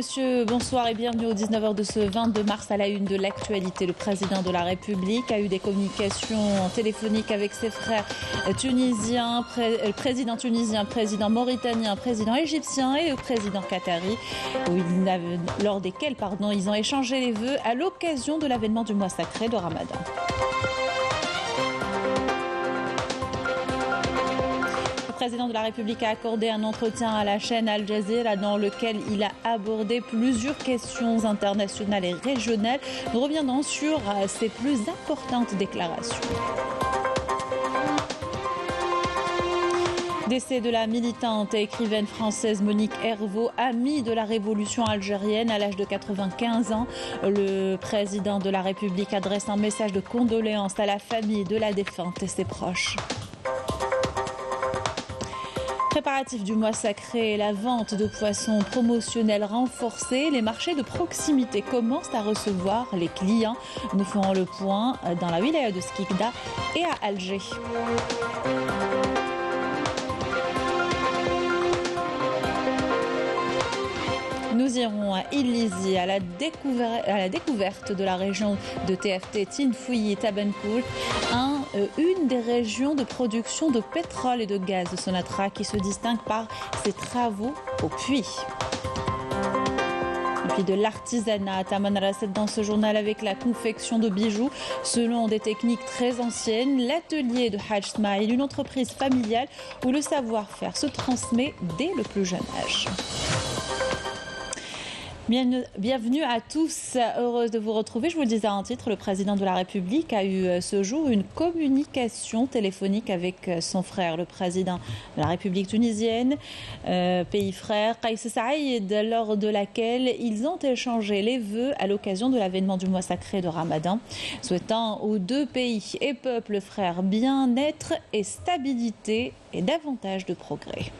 monsieur, bonsoir et bienvenue au 19h de ce 22 mars à la une de l'actualité. Le président de la République a eu des communications téléphoniques avec ses frères tunisiens, président tunisien, président mauritanien, président égyptien et le président qatari, lors desquels ils ont échangé les vœux à l'occasion de l'avènement du mois sacré de Ramadan. Le président de la République a accordé un entretien à la chaîne Al Jazeera dans lequel il a abordé plusieurs questions internationales et régionales. Nous reviendrons sur ses plus importantes déclarations. Décès de la militante et écrivaine française Monique Hervaux, amie de la révolution algérienne à l'âge de 95 ans. Le président de la République adresse un message de condoléances à la famille de la défunte et ses proches. Préparatifs du mois sacré et la vente de poissons promotionnels renforcés, les marchés de proximité commencent à recevoir les clients. Nous ferons le point dans la wilaya de Skikda et à Alger. Nous irons à Illizi à la découverte de la région de TFT Tinfouyi Tabankoul, une des régions de production de pétrole et de gaz de Sonatrach qui se distingue par ses travaux au puits. Et puis de l'artisanat à Taman Rasset dans ce journal avec la confection de bijoux selon des techniques très anciennes. L'atelier de Haj Smaïl, une entreprise familiale où le savoir-faire se transmet dès le plus jeune âge. Bienvenue à tous, heureuse de vous retrouver. Je vous le disais en titre, le président de la République a eu ce jour une communication téléphonique avec son frère, le président de la République tunisienne, pays frère, Kais Saïd, lors de laquelle ils ont échangé les vœux à l'occasion de l'avènement du mois sacré de Ramadan, souhaitant aux deux pays et peuples frères bien-être et stabilité et davantage de progrès.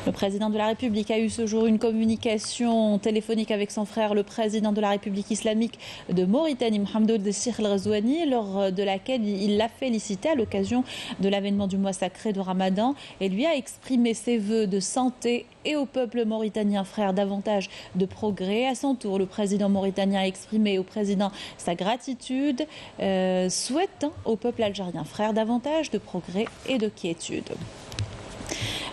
Le président de la République a eu ce jour une communication téléphonique avec son frère, le président de la République islamique de Mauritanie, Mohamed Cheikh El Ghazouani, lors de laquelle il l'a félicité à l'occasion de l'avènement du mois sacré de Ramadan et lui a exprimé ses vœux de santé et au peuple mauritanien frère davantage de progrès. À son tour, le président mauritanien a exprimé au président sa gratitude, souhaitant au peuple algérien frère davantage de progrès et de quiétude.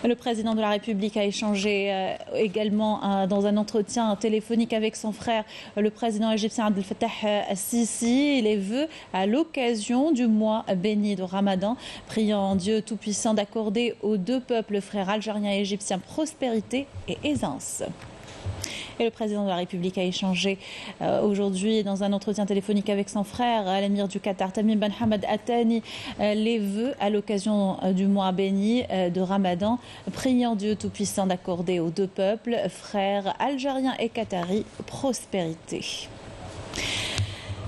Le président de la République a échangé également dans un entretien téléphonique avec son frère, le président égyptien Abdel Fattah al-Sisi, les vœux à l'occasion du mois béni de Ramadan, priant Dieu Tout-Puissant d'accorder aux deux peuples frères algériens et égyptiens prospérité et aisance. Et le président de la République a échangé aujourd'hui dans un entretien téléphonique avec son frère, l'émir du Qatar, Tamim Ben Hamad Al Thani, les vœux à l'occasion du mois béni de Ramadan, priant Dieu Tout-Puissant d'accorder aux deux peuples, frères algériens et qataris, prospérité.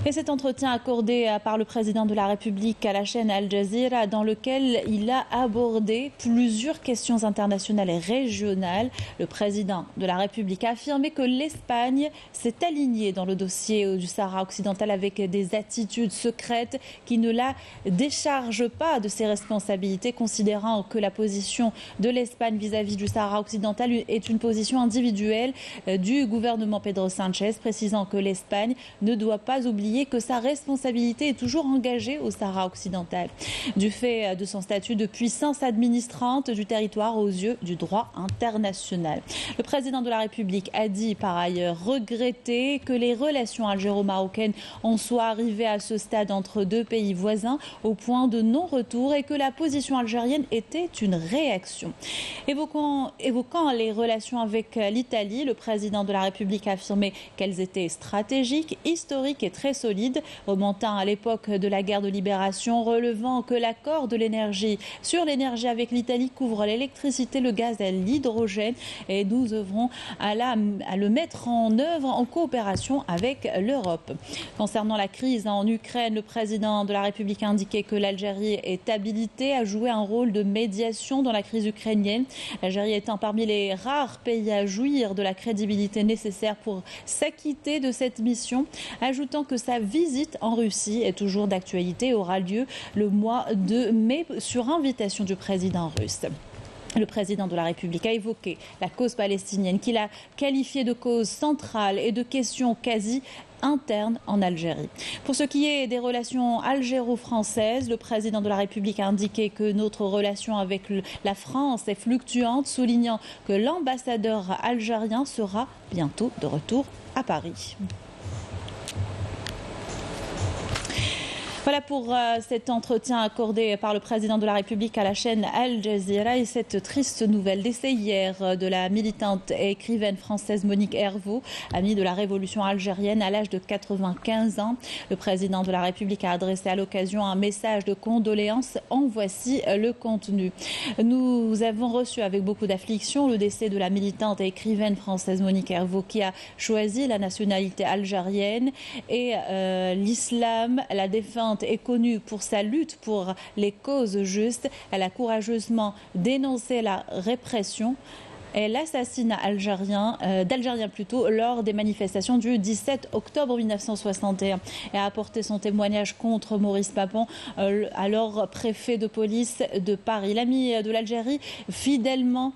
Et cet entretien accordé par le président de la République à la chaîne Al Jazeera, dans lequel il a abordé plusieurs questions internationales et régionales. Le président de la République a affirmé que l'Espagne s'est alignée dans le dossier du Sahara occidental avec des attitudes secrètes qui ne la déchargent pas de ses responsabilités, considérant que la position de l'Espagne vis-à-vis du Sahara occidental est une position individuelle du gouvernement Pedro Sánchez, précisant que l'Espagne ne doit pas oublier que sa responsabilité est toujours engagée au Sahara occidental, du fait de son statut de puissance administrante du territoire aux yeux du droit international. Le président de la République a dit par ailleurs regretter que les relations algéro-marocaines en soient arrivées à ce stade entre deux pays voisins au point de non-retour et que la position algérienne était une réaction. Évoquant les relations avec l'Italie, le président de la République a affirmé qu'elles étaient stratégiques, historiques et très solides, remontant à l'époque de la guerre de libération, relevant que l'accord de l'énergie sur l'énergie avec l'Italie couvre l'électricité, le gaz et l'hydrogène et nous œuvrons à le mettre en œuvre en coopération avec l'Europe. Concernant la crise en Ukraine, le président de la République a indiqué que l'Algérie est habilitée à jouer un rôle de médiation dans la crise ukrainienne, l'Algérie étant parmi les rares pays à jouir de la crédibilité nécessaire pour s'acquitter de cette mission, ajoutant que sa visite en Russie est toujours d'actualité et aura lieu le mois de mai sur invitation du président russe. Le président de la République a évoqué la cause palestinienne qu'il a qualifiée de cause centrale et de question quasi interne en Algérie. Pour ce qui est des relations algéro-françaises, le président de la République a indiqué que notre relation avec la France est fluctuante, soulignant que l'ambassadeur algérien sera bientôt de retour à Paris. Voilà pour cet entretien accordé par le président de la République à la chaîne Al Jazeera et cette triste nouvelle décès hier de la militante et écrivaine française Monique Herveau, amie de la révolution algérienne à l'âge de 95 ans. Le président de la République a adressé à l'occasion un message de condoléances. En voici le contenu. Nous avons reçu avec beaucoup d'affliction le décès de la militante et écrivaine française Monique Herveau qui a choisi la nationalité algérienne et l'islam, la défense est connue pour sa lutte pour les causes justes. Elle a courageusement dénoncé la répression et l'assassinat d'Algériens lors des manifestations du 17 octobre 1961 et a apporté son témoignage contre Maurice Papon, alors préfet de police de Paris. L'ami de l'Algérie fidèlement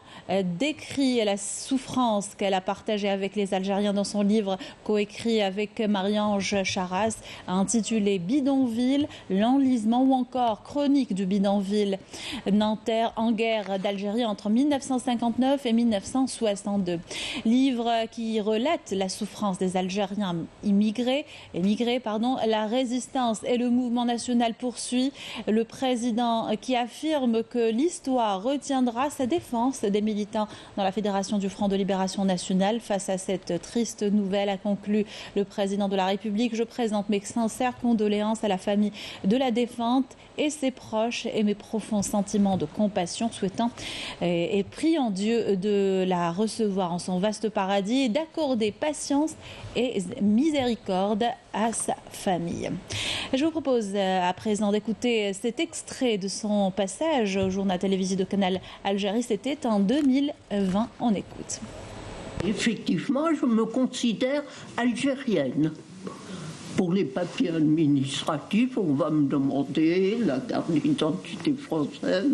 décrit la souffrance qu'elle a partagée avec les Algériens dans son livre coécrit avec Marie-Ange Charras, intitulé Bidonville, l'enlisement ou encore Chronique du bidonville nanterre en guerre d'Algérie entre 1959 et 1962. Livre qui relate la souffrance des Algériens émigrés, la résistance et le mouvement national poursuit. Le président qui affirme que l'histoire retiendra sa défense des militants dans la Fédération du Front de Libération Nationale. Face à cette triste nouvelle, a conclu le président de la République, je présente mes sincères condoléances à la famille de la défunte et ses proches et mes profonds sentiments de compassion, souhaitant et priant Dieu de la recevoir en son vaste paradis et d'accorder patience et miséricorde à sa famille. Je vous propose à présent d'écouter cet extrait de son passage au journal télévisé de Canal Algérie. C'était en 2020. On écoute. Effectivement, je me considère algérienne. Pour les papiers administratifs, on va me demander la carte d'identité française,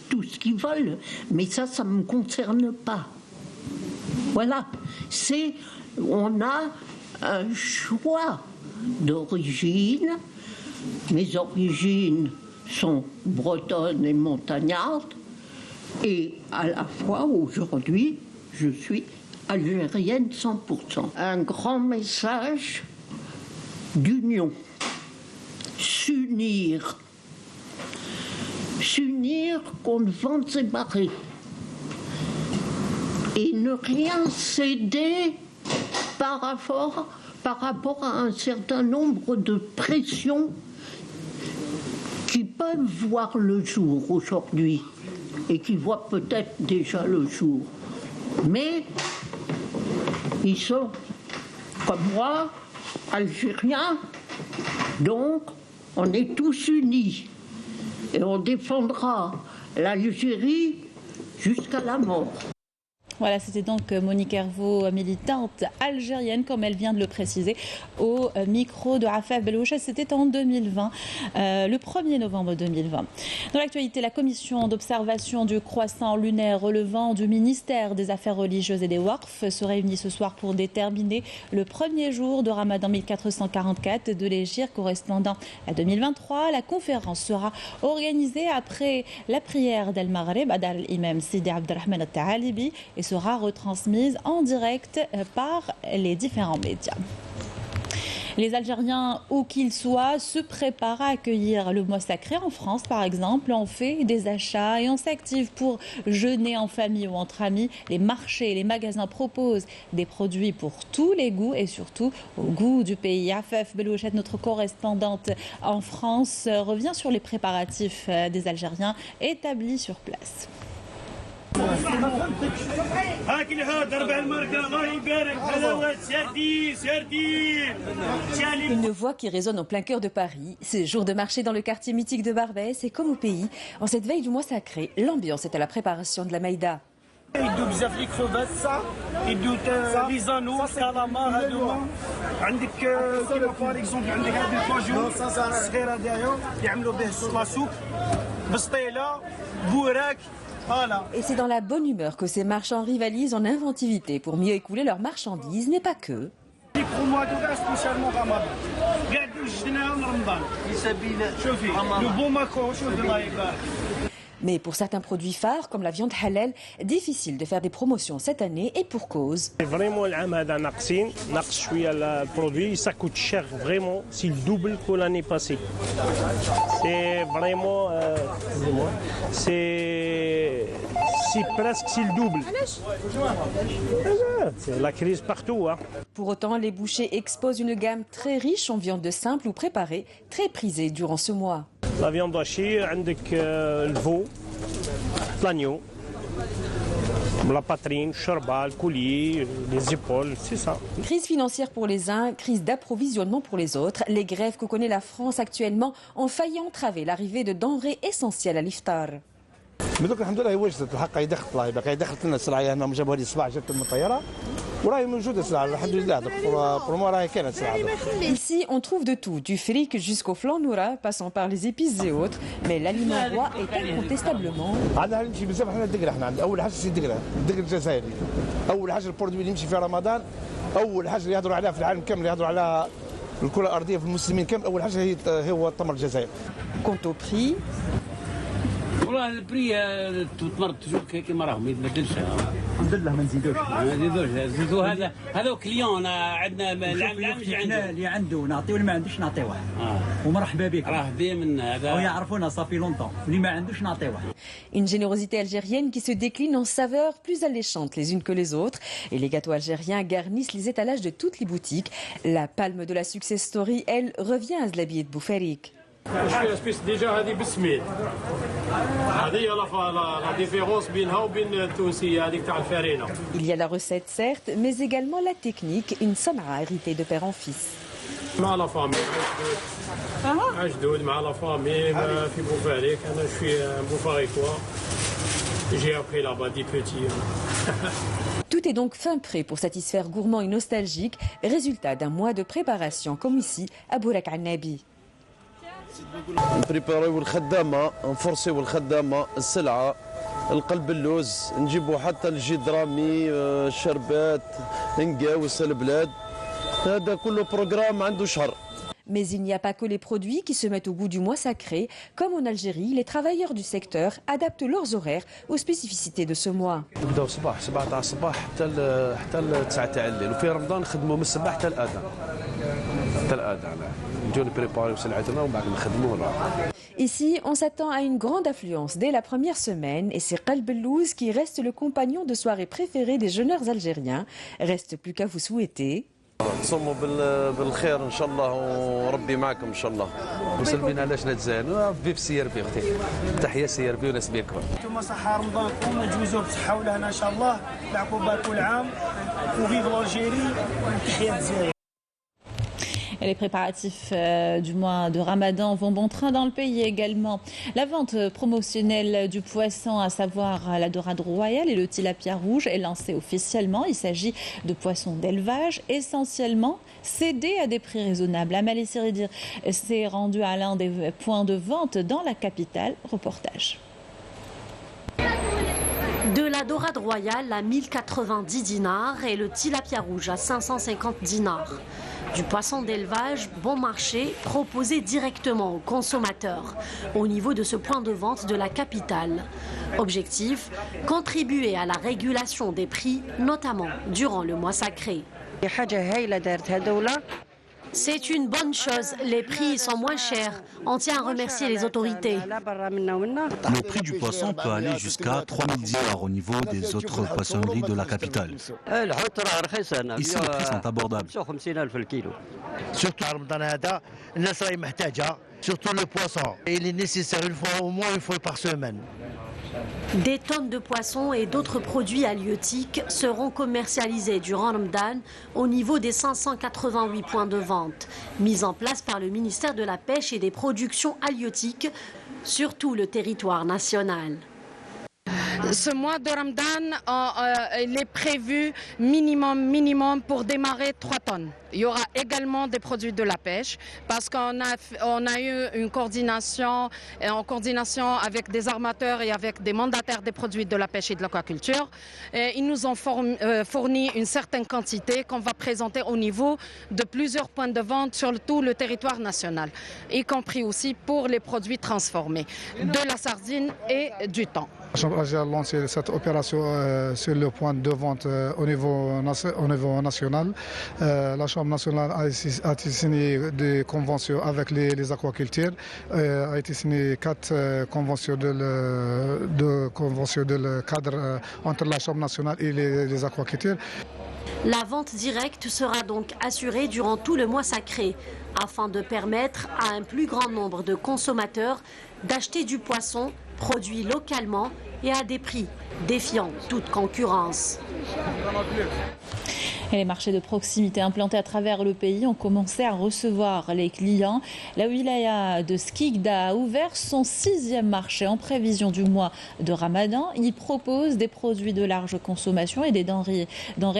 tout ce qu'ils veulent. Mais ça ne me concerne pas. Voilà. On a un choix d'origine. Mes origines sont bretonnes et montagnardes. Et à la fois, aujourd'hui, je suis algérienne 100%. Un grand message d'union. S'unir contre vents et marées. Et ne rien céder par rapport à un certain nombre de pressions qui peuvent voir le jour aujourd'hui et qui voient peut-être déjà le jour. Mais ils sont, comme moi, algériens, donc on est tous unis et on défendra l'Algérie jusqu'à la mort. Voilà, c'était donc Monique Herveau, militante algérienne, comme elle vient de le préciser, au micro de Afaf Belouchet. C'était en 2020, le 1er novembre 2020. Dans l'actualité, la commission d'observation du croissant lunaire relevant du ministère des Affaires religieuses et des Waqf se réunit ce soir pour déterminer le premier jour de Ramadan 1444 de l'hégire correspondant à 2023. La conférence sera organisée après la prière d'Al-Maghrib à l'imam Sidi Abdelrahman Al-Ta'alibi et sera retransmise en direct par les différents médias. Les Algériens, où qu'ils soient, se préparent à accueillir le mois sacré. En France, par exemple, on fait des achats et on s'active pour jeûner en famille ou entre amis. Les marchés et les magasins proposent des produits pour tous les goûts et surtout au goût du pays. Afaf Belouchet, notre correspondante en France, revient sur les préparatifs des Algériens établis sur place. Une voix qui résonne en plein cœur de Paris. C'est jour de marché dans le quartier mythique de Barbès et comme au pays, en cette veille du mois sacré, l'ambiance est à la préparation de la maïda. يدوا بزاف لي كروفات يدوا لي زانو سلامه هادو عندك كيما باغ اكزومبل عندك هاد الكاجو الصغيره هذايا يعملوا به لا سوب Et c'est dans la bonne humeur que ces marchands rivalisent en inventivité pour mieux écouler leurs marchandises, mais pas que. Mais pour certains produits phares, comme la viande halal, difficile de faire des promotions cette année et pour cause. Vraiment, العام هذا ناقصين ناقص شوية البرودوي, ça coûte cher vraiment, c'est le double que l'année passée. C'est vraiment, c'est presque le double. C'est la crise partout. Hein. Pour autant, les bouchers exposent une gamme très riche en viande simple ou préparée, très prisée durant ce mois. La viande hachée, عندك le veau, l'agneau, la poitrine, le chorba, le coulis, les épaules, c'est ça. Crise financière pour les uns, crise d'approvisionnement pour les autres. Les grèves que connaît la France actuellement ont failli entraver l'arrivée de denrées essentielles à l'iftar. دوك الحمد لله وجدت الحق دخلت الله باقي دخلت لنا السلعه هنا جابوها لي الصباح جات من الطياره وراهي موجوده السلعه الحمد لله pour moi راهي كاينه السلعه. Ici, on trouve de tout, du fric jusqu'au flan noura, passant par les épices et autres. Mais l'aliment roi est incontestablement. عندنا نمشي بزاف حنا الدقره حنا عندنا اول حاجه سي الدقره الجزائري اول حاجه البرودوي اللي يمشي في رمضان اول حاجه اللي يهضروا عليها في العالم كامل يهضروا على الكره الارضيه في المسلمين كامل اول حاجه هو التمر الجزائري. Quant au prix, والله البري تمر توجور كيما راهم ما يتبدلش. الحمد لله ما نزيدوش. زيدوا هذا كليون عندنا العام حنا اللي عنده نعطيو اللي ما عندوش نعطيوه. ومرحبا بك. راه دائما هذا. ويعرفونا صافي لونطون اللي ما عندوش نعطيوه. Une générosité algérienne qui se décline en saveurs plus alléchantes les unes que les autres. Et les gâteaux algériens garnissent les étalages de toutes les boutiques. La palme de la success story, elle, revient à Zlabiet Boufarik. شويه سبيس ديجا هذه بالسميد هذه لا ديفيرونس بينها وبين التونسيه هذيك تاع الفرينه. Il y a la recette certes, mais également la technique, une samra héritée de père en fils. مع لا فامي عجدود مع لا فامي في بوفاريك انا شويه بوفاريكوا j'ai appris là-bas des petits. Tout est donc fin prêt pour satisfaire gourmands et nostalgiques, résultat d'un mois de préparation comme ici à Bourak al-Nabi. نبريباريو الخدامه نفرسيو الخدامه السلعه القلب اللوز نجيبو حتى الجدرامي الشربات نقاوس البلاد هذا كله بروغرام عنده شهر. Mais il n'y a pas que les produits qui se mettent au goût du mois sacré. Comme en Algérie, les travailleurs du secteur adaptent leurs horaires aux spécificités de ce mois. نبداو الصباح 7 تاع الصباح حتى 9 تاع الليل وفي رمضان نخدموا من الصباح حتى الأذان. Ici, on s'attend à une grande affluence dès la première semaine et c'est Qalb el-Louz qui reste le compagnon de soirée préféré des jeûneurs algériens. Reste plus qu'à vous souhaiter. تصوموا بالخير ان شاء الله وربي معكم ان شاء الله وسلمين على شنا تزاين في سي ار بي اختي تحيه سي ار بي وناس بكم انتم صحه رمضانكم وتجوزوا بصحه ولهنا ان شاء الله العقوبه كل عام وفيف l'Algérie وتحيه الجزائر. Et les préparatifs du mois de Ramadan vont bon train dans le pays également. La vente promotionnelle du poisson, à savoir la dorade royale et le tilapia rouge, est lancée officiellement. Il s'agit de poissons d'élevage, essentiellement cédés à des prix raisonnables. Amélie Siridir s'est rendue à l'un des points de vente dans la capitale. Reportage. De la dorade royale à 1090 dinars et le tilapia rouge à 550 dinars. Du poisson d'élevage bon marché proposé directement aux consommateurs au niveau de ce point de vente de la capitale. Objectif, contribuer à la régulation des prix, notamment durant le mois sacré. C'est une bonne chose, les prix sont moins chers. On tient à remercier les autorités. Le prix du poisson peut aller jusqu'à 3000 dinars au niveau des autres poissonneries de la capitale. Ici, les prix sont abordables. Surtout le poisson. Il est nécessaire au moins une fois par semaine. Des tonnes de poissons et d'autres produits halieutiques seront commercialisés durant Ramadan au niveau des 588 points de vente, mis en place par le ministère de la Pêche et des Productions halieutiques sur tout le territoire national. Ce mois de Ramadan, il est prévu minimum pour démarrer 3 tonnes. Il y aura également des produits de la pêche parce qu'on a eu une coordination avec des armateurs et avec des mandataires des produits de la pêche et de l'aquaculture. Ils nous ont fourni une certaine quantité qu'on va présenter au niveau de plusieurs points de vente sur tout le territoire national, y compris aussi pour les produits transformés, de la sardine et du thon. La Chambre a lancé cette opération sur le point de vente au niveau national. La Chambre nationale a signé des conventions avec les aquaculteurs. A été signé 4 conventions de cadre entre la Chambre nationale et les aquaculteurs. La vente directe sera donc assurée durant tout le mois sacré, afin de permettre à un plus grand nombre de consommateurs d'acheter du poisson produit localement et à des prix défiant toute concurrence. Et les marchés de proximité implantés à travers le pays ont commencé à recevoir les clients. La wilaya de Skikda a ouvert son 6e marché en prévision du mois de Ramadan. Il propose des produits de large consommation et des denrées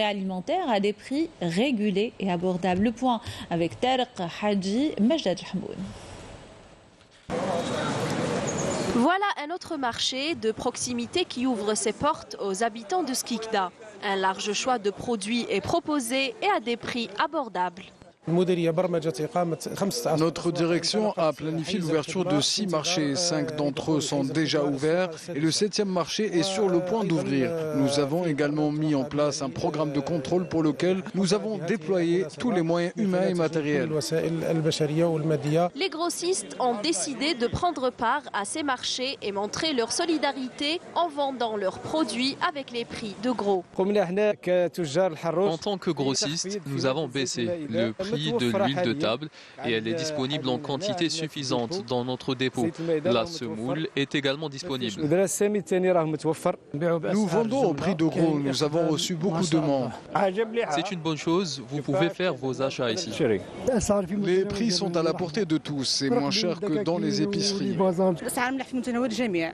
alimentaires à des prix régulés et abordables. Le point avec Tariq Hadji, Majdad Hamoun. Voilà un autre marché de proximité qui ouvre ses portes aux habitants de Skikda. Un large choix de produits est proposé et à des prix abordables. Notre direction a planifié l'ouverture de 6 marchés. 5 d'entre eux sont déjà ouverts et le 7e marché est sur le point d'ouvrir. Nous avons également mis en place un programme de contrôle pour lequel nous avons déployé tous les moyens humains et matériels. Les grossistes ont décidé de prendre part à ces marchés et montrer leur solidarité en vendant leurs produits avec les prix de gros. En tant que grossiste, nous avons baissé le prix de l'huile de table et elle est disponible en quantité suffisante dans notre dépôt. La semoule est également disponible. Nous vendons au prix de gros. Nous avons reçu beaucoup de demandes. C'est une bonne chose. Vous pouvez faire vos achats ici. Les prix sont à la portée de tous. C'est moins cher que dans les épiceries.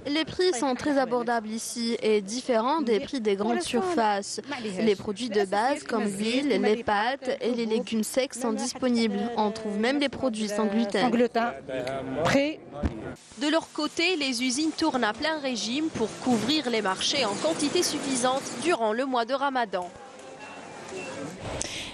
Les prix sont très abordables ici et différents des prix des grandes surfaces. Les produits de base comme l'huile, les pâtes et les légumes secs sont disponibles. On trouve même des produits sans gluten. De leur côté, les usines tournent à plein régime pour couvrir les marchés en quantité suffisante durant le mois de Ramadan.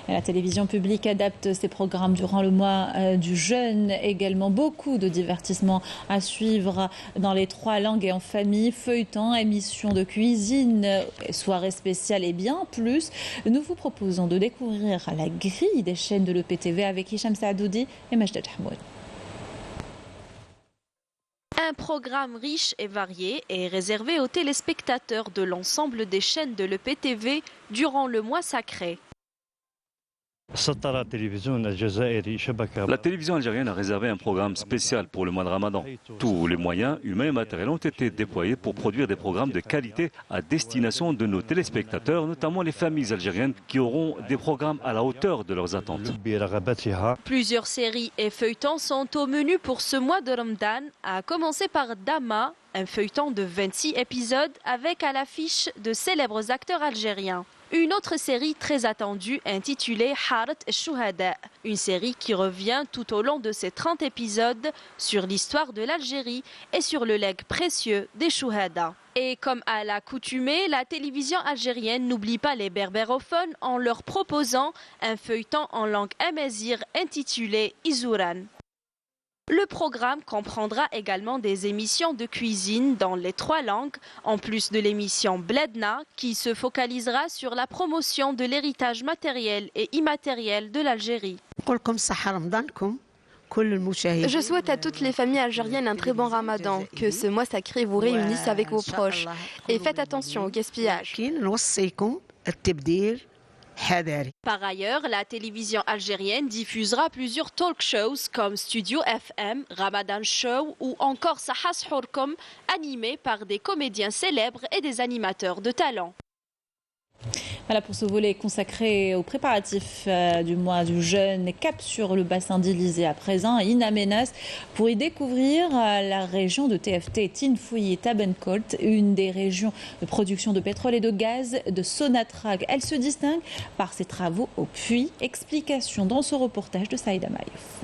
La télévision publique adapte ses programmes durant le mois du jeûne. Également beaucoup de divertissements à suivre dans les 3 langues et en famille. Feuilletons, émissions de cuisine, soirées spéciales et bien plus. Nous vous proposons de découvrir la grille des chaînes de l'EPTV avec Hicham Saadoudi et Majdad Hamoud. Un programme riche et varié est réservé aux téléspectateurs de l'ensemble des chaînes de l'EPTV durant le mois sacré. La télévision algérienne a réservé un programme spécial pour le mois de Ramadan. Tous les moyens humains et matériels ont été déployés pour produire des programmes de qualité à destination de nos téléspectateurs, notamment les familles algériennes qui auront des programmes à la hauteur de leurs attentes. Plusieurs séries et feuilletons sont au menu pour ce mois de Ramadan, à commencer par Dama, un feuilleton de 26 épisodes avec à l'affiche de célèbres acteurs algériens. Une autre série très attendue intitulée Harat al-Shuhada, une série qui revient tout au long de ses 30 épisodes sur l'histoire de l'Algérie et sur le legs précieux des Shuhada. Et comme à l'accoutumée, la télévision algérienne n'oublie pas les berbérophones en leur proposant un feuilleton en langue amazigh intitulé Izouran. Le programme comprendra également des émissions de cuisine dans les 3 langues, en plus de l'émission Bledna, qui se focalisera sur la promotion de l'héritage matériel et immatériel de l'Algérie. Je souhaite à toutes les familles algériennes un très bon Ramadan, que ce mois sacré vous réunisse avec vos proches. Et faites attention au gaspillage. Par ailleurs, la télévision algérienne diffusera plusieurs talk shows comme Studio FM, Ramadan Show ou encore Sahas Hourkom, animés par des comédiens célèbres et des animateurs de talent. Voilà pour ce volet consacré aux préparatifs du mois du jeûne. Cap sur le bassin d'Élysée à présent, à In Amenas, pour y découvrir la région de TFT Tinfouye Tabencolt, une des régions de production de pétrole et de gaz de Sonatrach. Elle se distingue par ses travaux au puits. Explication dans ce reportage de Saïda Maïf.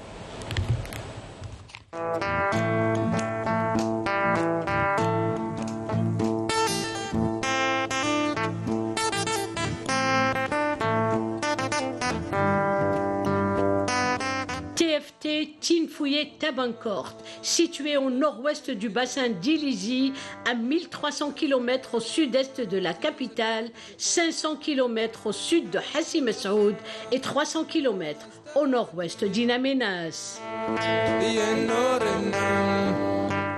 TFT Tinfouye Tabencolt, situé au nord-ouest du bassin d'Élysée, à 1300 km au sud-est de la capitale, 500 km au sud de Hassi Messaoud et 300 km au nord-ouest d'In Amenas.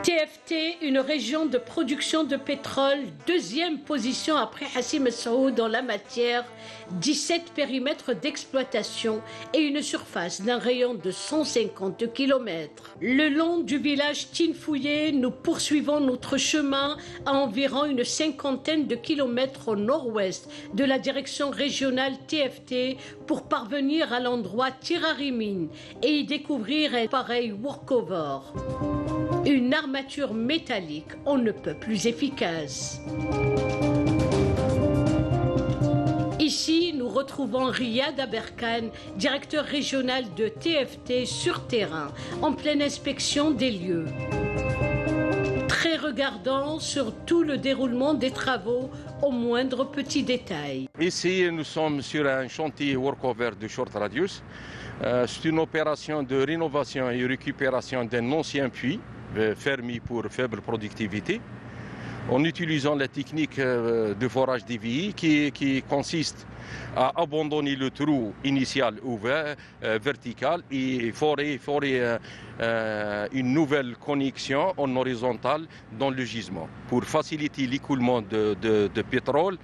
TFT, une région de production de pétrole, deuxième position après Hassi Messaoud dans la matière, 17 périmètres d'exploitation et une surface d'un rayon de 150 km. Le long du village Tinfouye, nous poursuivons notre chemin à environ une cinquantaine de kilomètres au nord-ouest de la direction régionale TFT pour parvenir à l'endroit Tirarimin et y découvrir un pareil workover. Une armature métallique on ne peut plus efficace. Ici, nous retrouvons Riyad Aberkan, directeur régional de TFT sur terrain, en pleine inspection des lieux. Très regardant sur tout le déroulement des travaux au moindre petit détail. Ici, nous sommes sur un chantier workover de short radius. C'est une opération de rénovation et récupération d'un ancien puits fermé pour faible productivité, en utilisant la technique de forage DVI qui consiste à abandonner le trou initial ouvert, vertical, et forer une nouvelle connexion en horizontale dans le gisement pour faciliter l'écoulement de pétrole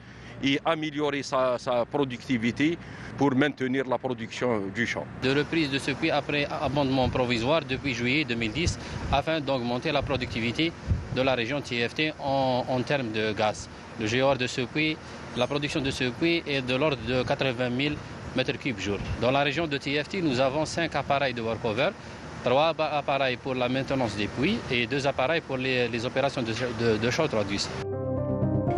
et améliorer sa productivité pour maintenir la production du champ. De reprise de ce puits après abandonnement provisoire depuis juillet 2010 afin d'augmenter la productivité de la région TFT en termes de gaz. Le GOR de ce puits, la production de ce puits est de l'ordre de 80 000 m3 jour. Dans la région de TFT, nous avons 5 appareils de workover, 3 appareils pour la maintenance des puits et 2 appareils pour les opérations de short radius.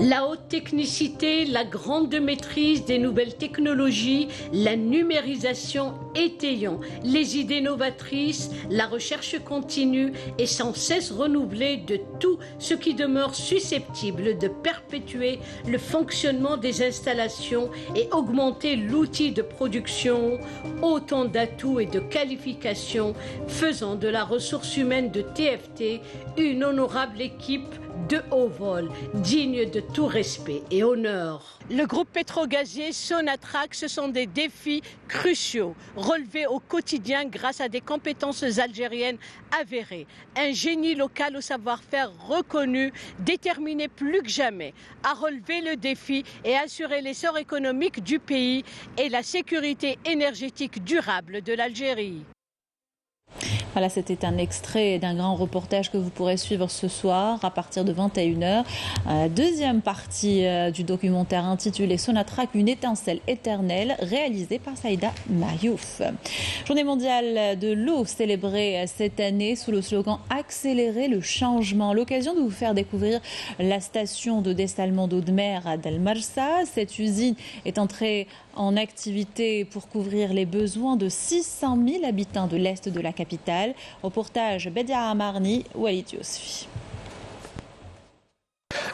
La haute technicité, la grande maîtrise des nouvelles technologies, la numérisation étayant les idées novatrices, la recherche continue et sans cesse renouvelée de tout ce qui demeure susceptible de perpétuer le fonctionnement des installations et augmenter l'outil de production, autant d'atouts et de qualifications faisant de la ressource humaine de TFT une honorable équipe de haut vol, digne de tout respect et honneur. Le groupe pétrogazier Sonatrach, ce sont des défis cruciaux, relevés au quotidien grâce à des compétences algériennes avérées, un génie local au savoir-faire reconnu, déterminé plus que jamais à relever le défi et assurer l'essor économique du pays et la sécurité énergétique durable de l'Algérie. Voilà, c'était un extrait d'un grand reportage que vous pourrez suivre ce soir à partir de 21h. Deuxième partie du documentaire intitulé Sonatrach, une étincelle éternelle, réalisé par Saïda Mayouf. Journée mondiale de l'eau célébrée cette année sous le slogan Accélérer le changement. L'occasion de vous faire découvrir la station de dessalement d'eau de mer d'Al Marsa. Cette usine est entrée en activité pour couvrir les besoins de 600 000 habitants de l'Est de la capitale. Reportage Bedia Amarni, Walid Yousfi.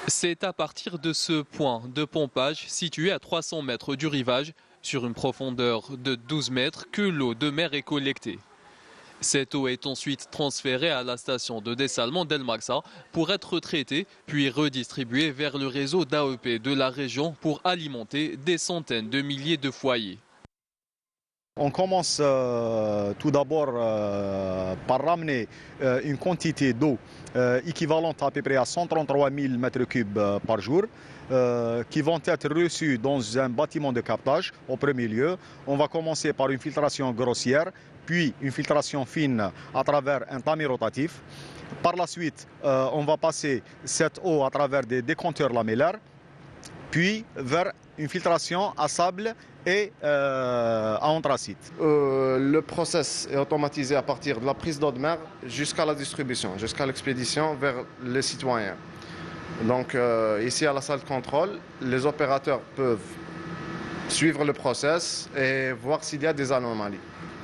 C'est à partir de ce point de pompage situé à 300 mètres du rivage, sur une profondeur de 12 mètres, que l'eau de mer est collectée. Cette eau est ensuite transférée à la station de dessalement d'El Marsa pour être traitée, puis redistribuée vers le réseau d'AEP de la région pour alimenter des centaines de milliers de foyers. On commence tout d'abord par ramener une quantité d'eau équivalente à peu près à 133 000 m3 par jour, qui vont être reçus dans un bâtiment de captage au premier lieu. On va commencer par une filtration grossière, puis une filtration fine à travers un tamis rotatif. Par la suite, on va passer cette eau à travers des décompteurs lamellaires, puis vers une filtration à sable et à anthracite. Le process est automatisé à partir de la prise d'eau de mer jusqu'à la distribution, jusqu'à l'expédition vers les citoyens. Donc ici à la salle de contrôle, les opérateurs peuvent suivre le process et voir s'il y a des anomalies.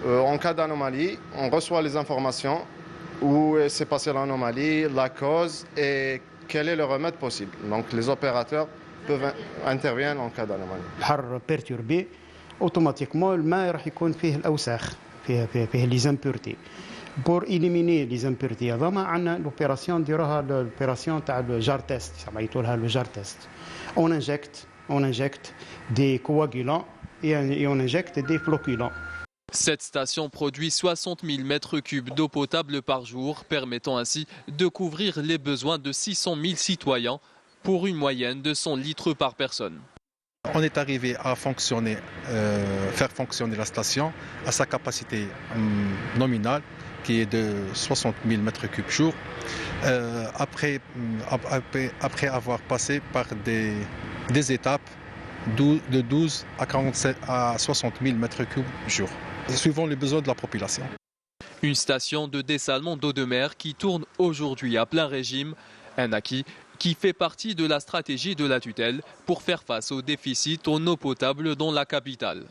En cas d'anomalie, on reçoit les informations où s'est passée l'anomalie, la cause et quel est le remède possible. Donc les opérateurs peuvent intervenir en cas d'anomalie. البحر perturbé automatiquement الماء راح يكون فيه الاوساخ فيه لي زامبورتي. Pour éliminer les impuretés هذوما عندنا l'opération نديروها l'opération تاع le jar test سميتوا لها le jar test. On injecte des coagulants et on injecte des flocculants. Cette station produit 60 000 mètres cubes d'eau potable par jour, permettant ainsi de couvrir les besoins de 600 000 citoyens pour une moyenne de 100 litres par personne. On est arrivé à faire fonctionner la station à sa capacité nominale qui est de 60 000 mètres cubes jour, après avoir passé par des étapes de 12 à 60 000 mètres cubes jour, suivant les besoins de la population. Une station de dessalement d'eau de mer qui tourne aujourd'hui à plein régime, un acquis qui fait partie de la stratégie de la tutelle pour faire face au déficit en eau potable dans la capitale.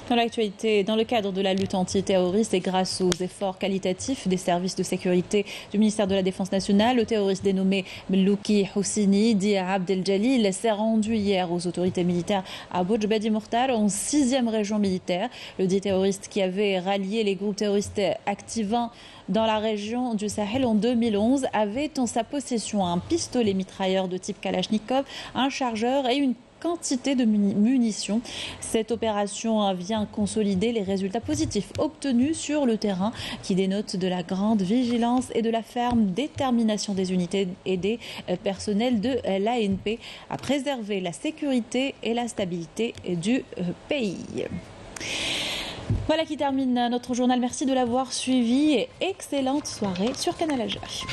Dans l'actualité, dans le cadre de la lutte antiterroriste et grâce aux efforts qualitatifs des services de sécurité du ministère de la Défense nationale, le terroriste dénommé Mlouki Houssini, dit Abdel Jalil, s'est rendu hier aux autorités militaires à Bouj Bedi Mokhtar, en 6e région militaire. Le dit terroriste qui avait rallié les groupes terroristes activant dans la région du Sahel en 2011 avait en sa possession un pistolet mitrailleur de type Kalachnikov, un chargeur et une quantité de munitions. Cette opération vient consolider les résultats positifs obtenus sur le terrain qui dénotent de la grande vigilance et de la ferme détermination des unités et des personnels de l'ANP à préserver la sécurité et la stabilité du pays. Voilà qui termine notre journal. Merci de l'avoir suivi et excellente soirée sur Canal Algérie.